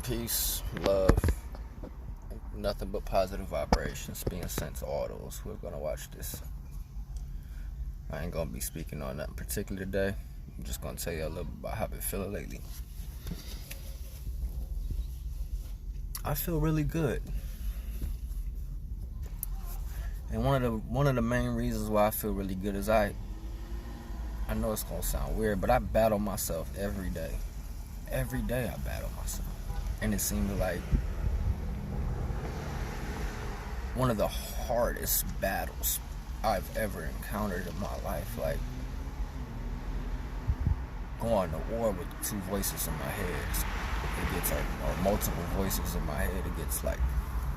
Peace, love, nothing but positive vibrations being sent to all those who are going to watch this. I ain't going to be speaking on nothing particular today. I'm just going to tell you a little bit about how I've been feeling lately. I feel really good. And one of the main reasons why I feel really good is I know it's going to sound weird, but I battle myself every day. Every day I battle myself. And it seems like one of the hardest battles I've ever encountered in my life. Like going to war with two voices in my head. It gets or multiple voices in my head. It gets like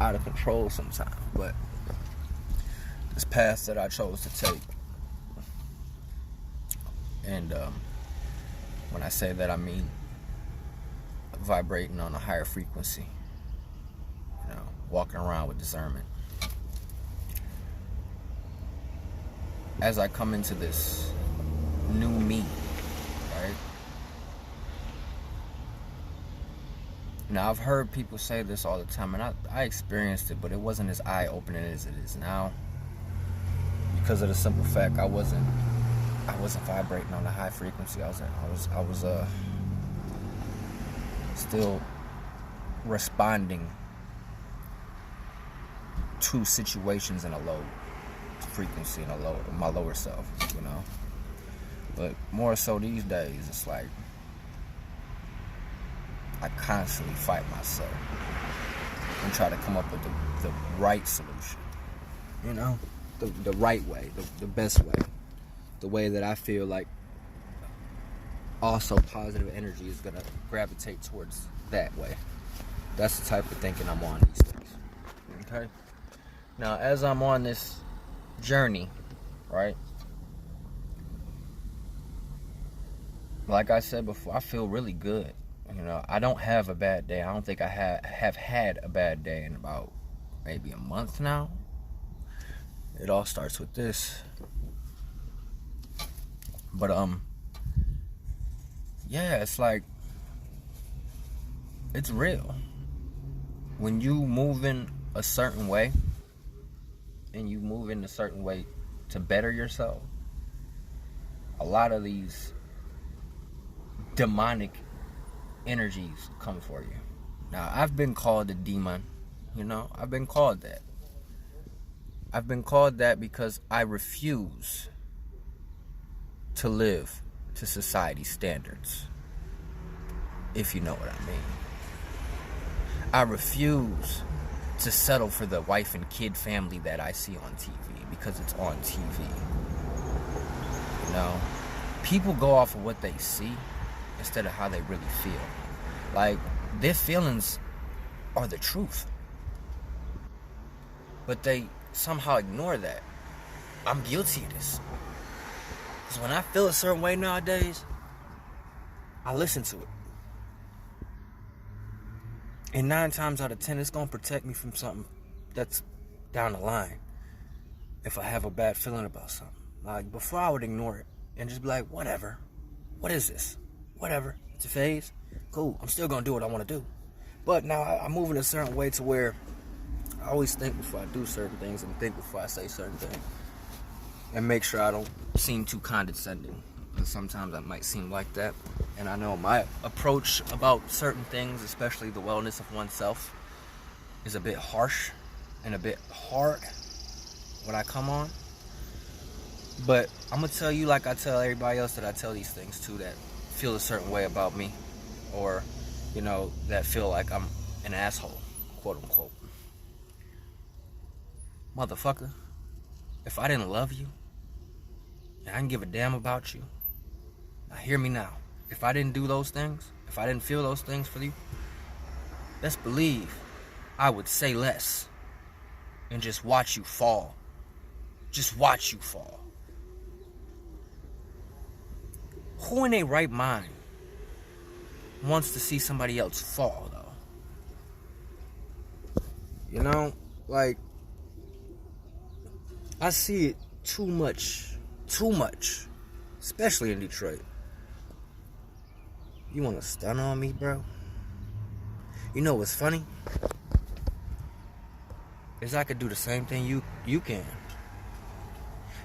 out of control sometimes. But this path that I chose to take, and when I say that, I mean vibrating on a higher frequency, walking around with discernment. As I come into this new me, right? Now, I've heard people say this all the time, and I experienced it, but it wasn't as eye-opening as it is now, because of the simple fact I wasn't vibrating on a high frequency. I was still responding to situations in a low frequency, in my lower self, But more so these days, it's like I constantly fight myself and try to come up with the right solution, the right way, the best way, the way that I feel like also positive energy is going to gravitate towards that way. That's the type of thinking I'm on these days. Okay? Now, as I'm on this journey, right? Like I said before, I feel really good. I don't have a bad day. I don't think I have had a bad day in about maybe a month now. It all starts with this. But yeah, it's like, it's real. When you move in a certain way, and you move in a certain way to better yourself, a lot of these demonic energies come for you. Now, I've been called a demon, I've been called that. I've been called that because I refuse to live to society's standards, if you know what I mean. I refuse to settle for the wife and kid family that I see on TV because it's on TV. People go off of what they see instead of how they really feel. Like, their feelings are the truth, but they somehow ignore that. I'm guilty of this. Because when I feel a certain way nowadays, I listen to it. And 9 times out of 10, it's going to protect me from something that's down the line. If I have a bad feeling about something. Like, before I would ignore it and just be like, whatever. What is this? Whatever. It's a phase. Cool. I'm still going to do what I want to do. But now I move in a certain way to where I always think before I do certain things and think before I say certain things. And make sure I don't seem too condescending. Because sometimes I might seem like that. And I know my approach about certain things, especially the wellness of oneself, is a bit harsh and a bit hard when I come on. But I'm going to tell you, like I tell everybody else that I tell these things to, that feel a certain way about me, or, that feel like I'm an asshole, quote unquote. Motherfucker, if I didn't love you, and I didn't give a damn about you, now hear me now. If I didn't do those things, if I didn't feel those things for you, best believe I would say less and just watch you fall. Just watch you fall. Who in their right mind wants to see somebody else fall, though? Like, I see it too much, especially in Detroit. You want to stun on me, bro? You know what's funny? Is I could do the same thing you can.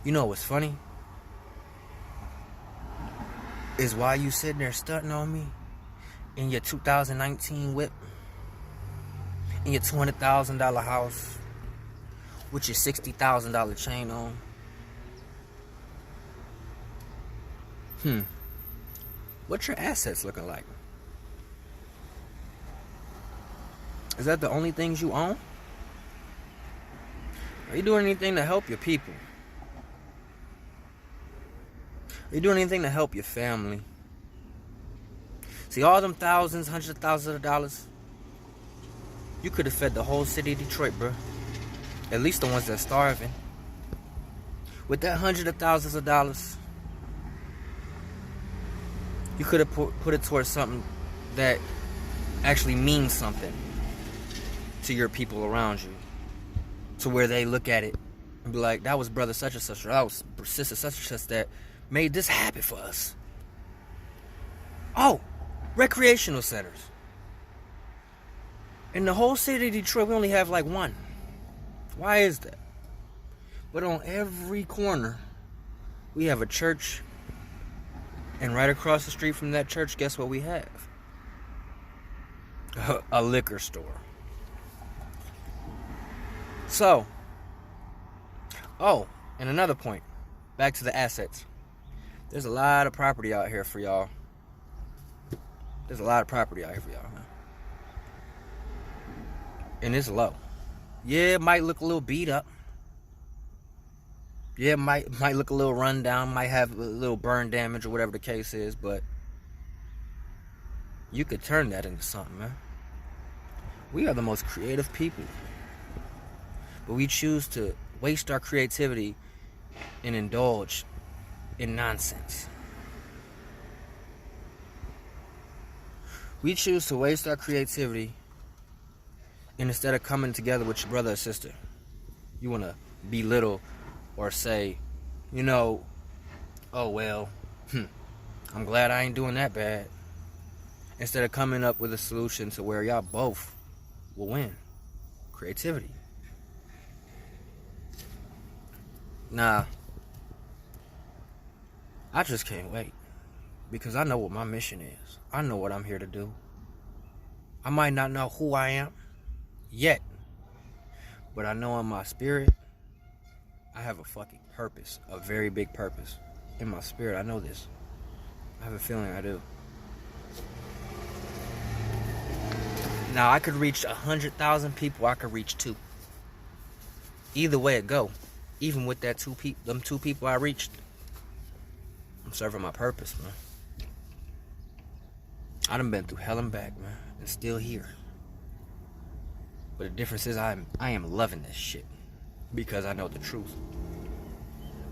You know what's funny? Is why you sitting there stunting on me in your 2019 whip, in your $200,000 house, with your $60,000 chain on. What's your assets looking like? Is that the only things you own? Are you doing anything to help your people? Are you doing anything to help your family? See, all them thousands, hundreds of thousands of dollars, you could have fed the whole city of Detroit, bro. At least the ones that's starving. With that hundreds of thousands of dollars, you could have put it towards something that actually means something to your people around you. To where they look at it and be like, that was brother such and such, or that was sister such and such that made this happen for us. Oh, recreational centers. In the whole city of Detroit, we only have like one. Why is that? But on every corner, we have a church. And right across the street from that church, guess what we have? A liquor store. So, and another point. Back to the assets. There's a lot of property out here for y'all. There's a lot of property out here for y'all, man. And it's low. Yeah, it might look a little beat up. Yeah, it might look a little run down, might have a little burn damage or whatever the case is, but you could turn that into something, man. We are the most creative people. But we choose to waste our creativity and indulge in nonsense. We choose to waste our creativity, and instead of coming together with your brother or sister, you want to belittle or say, oh well, I'm glad I ain't doing that bad. Instead of coming up with a solution to where y'all both will win. Creativity. Nah, I just can't wait. Because I know what my mission is. I know what I'm here to do. I might not know who I am yet, but I know in my spirit, I have a fucking purpose, a very big purpose. In my spirit, I know this. I have a feeling I do. Now, I could reach 100,000 people, I could reach 2. Either way it go, even with that them two people I reached, I'm serving my purpose, man. I done been through hell and back, man, and still here. But the difference is I am loving this shit. Because I know the truth.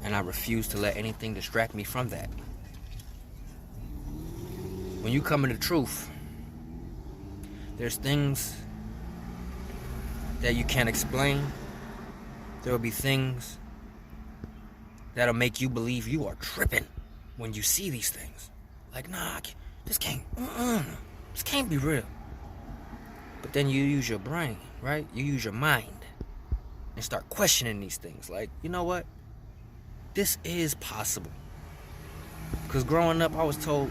And I refuse to let anything distract me from that. When you come into truth, there's things that you can't explain. There will be things that'll make you believe you are tripping when you see these things. Like, nah, this can't be real. But then you use your brain, right? You use your mind. And start questioning these things. Like, you know what? This is possible. Because growing up, I was told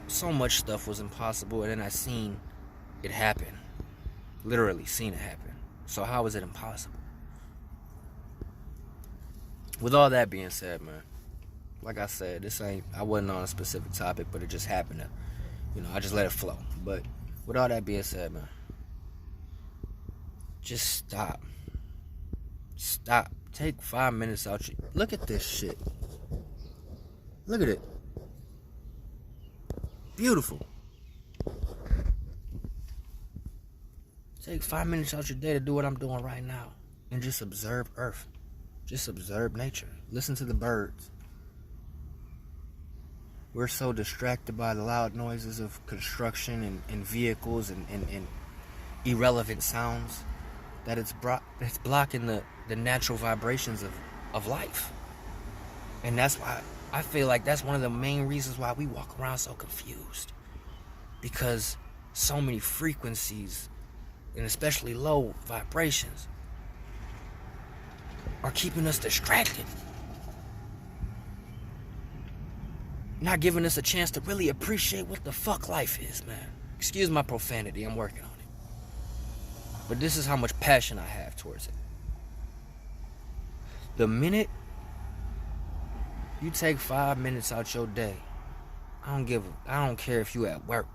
so much stuff was impossible. And then I seen it happen. Literally seen it happen. So how is it impossible? With all that being said, man. Like I said, I wasn't on a specific topic. But it just happened to, I just let it flow. But with all that being said, man. Just stop. Stop. Take 5 minutes out. Look at this shit. Look at it. Beautiful. Take 5 minutes out your day to do what I'm doing right now. And just observe Earth. Just observe nature. Listen to the birds. We're so distracted by the loud noises of construction and vehicles and irrelevant sounds that it's blocking the natural vibrations of life. And that's why I feel like that's one of the main reasons why we walk around so confused. Because so many frequencies, and especially low vibrations, are keeping us distracted. Not giving us a chance to really appreciate what the fuck life is, man. Excuse my profanity, I'm working on it. But this is how much passion I have towards it. The minute you take 5 minutes out your day, I don't care if you at work.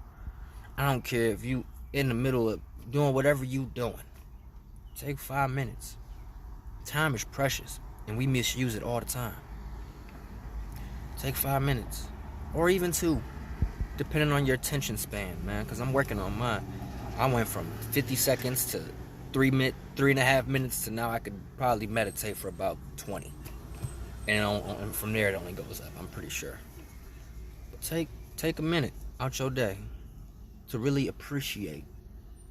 I don't care if you in the middle of doing whatever you doing. Take 5 minutes. Time is precious, and we misuse it all the time. Take 5 minutes, or even 2, depending on your attention span, man, because I'm working on mine. I went from 50 seconds to 3.5 minutes to now I could probably meditate for about 20. And from there it only goes up, I'm pretty sure. But take a minute out your day to really appreciate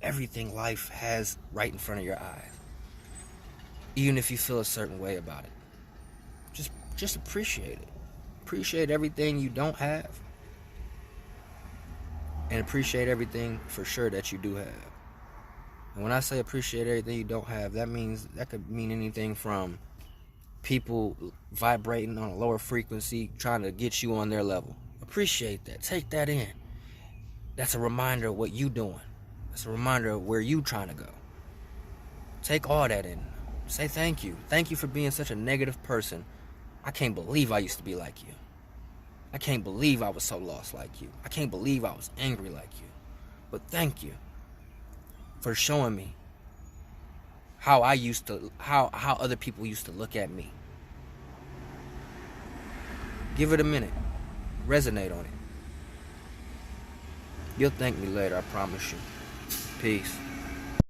everything life has right in front of your eyes. Even if you feel a certain way about it. Just appreciate it. Appreciate everything you don't have. And appreciate everything for sure that you do have. And when I say appreciate everything you don't have, that could mean anything from people vibrating on a lower frequency, trying to get you on their level. Appreciate that. Take that in. That's a reminder of what you doing. That's a reminder of where you trying to go. Take all that in. Say thank you. Thank you for being such a negative person. I can't believe I used to be like you. I can't believe I was so lost like you. I can't believe I was angry like you. But thank you for showing me how other people used to look at me. Give it a minute. Resonate on it. You'll thank me later, I promise you. Peace.